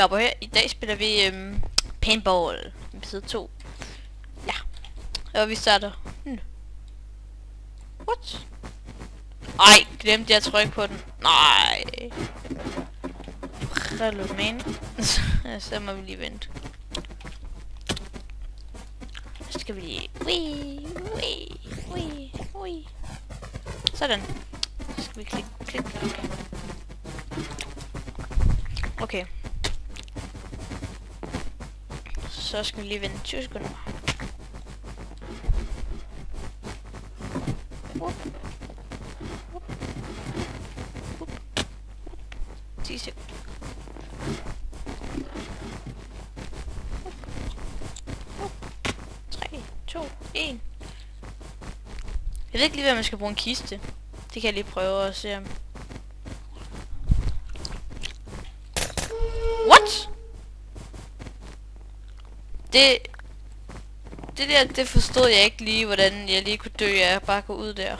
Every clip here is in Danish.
Skabber her. I dag spiller vi paintball. Episode 2. Ja. Og vi starter nu. What? Ej, glemte jeg at trykke på den. Nej. Hello, man. Så må vi lige vente. Så skal vi lige... Ui. Sådan. Så skal vi klik. Okay. Så skal vi lige vente 20 sekunder. 10 sekunder. 3, 2, 1. Jeg ved ikke lige, hvad man skal bruge en kiste. Det kan jeg lige prøve at se om. What? Det forstod jeg ikke lige, hvordan jeg lige kunne dø af at bare gå ud der.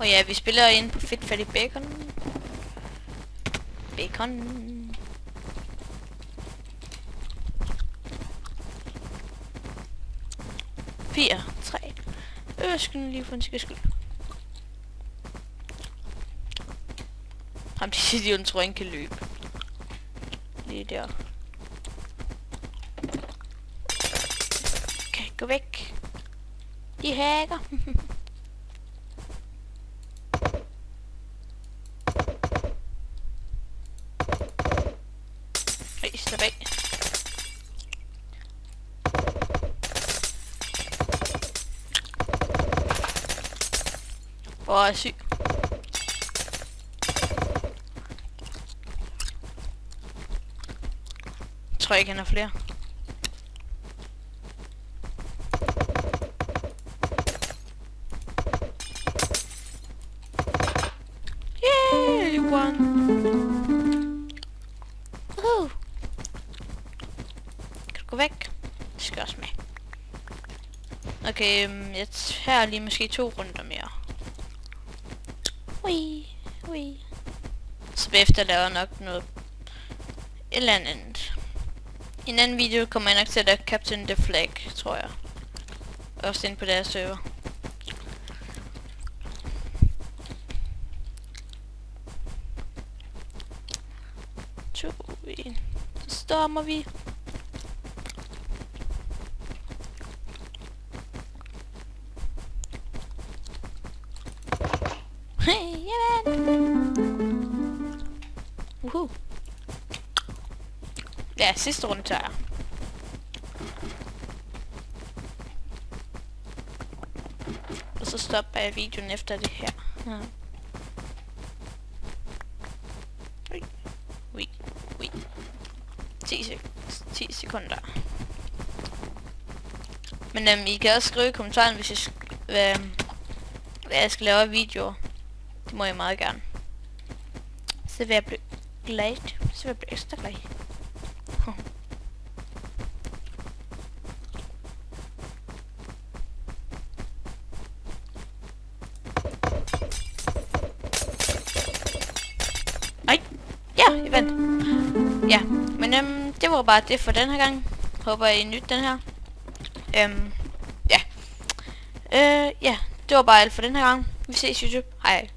Og ja, vi spiller ind på Fedt Fatty Bacon. 4, 3. Skal lige for en sikker skyld. Ham de idioten tror jeg ikke kan løbe. Lige der. Okay, gå væk. De hacker. Hey, slap af. Jeg er syg. Jeg tror ikke, han har flere. Yeah, you won. Woohoo. Kan du gå væk? Det skal også med. Okay, jeg tager lige måske 2 runder mere. Ui. Så bagefter laver jeg nok noget et eller andet. I en anden video kommer jeg nok til at lave Captain the Flag, tror jeg. Også ind på deres server. Så stormer vi. Ja, sidste runde tager jeg. Og så stopper jeg videoen efter det her. Ja. Ui. 10 sekunder. Men I kan også skrive i kommentaren, hvis jeg hvad jeg skal lave af videoer. Det må jeg meget gerne. Så vil jeg blive glad. Så vil jeg blive ekstra glad. Ej! Ja, jeg vandt. Ja, men det var bare det for den her gang. Håber I nyt den her. Ja. Ja, det var bare alt for den her gang. Vi ses YouTube. Hej.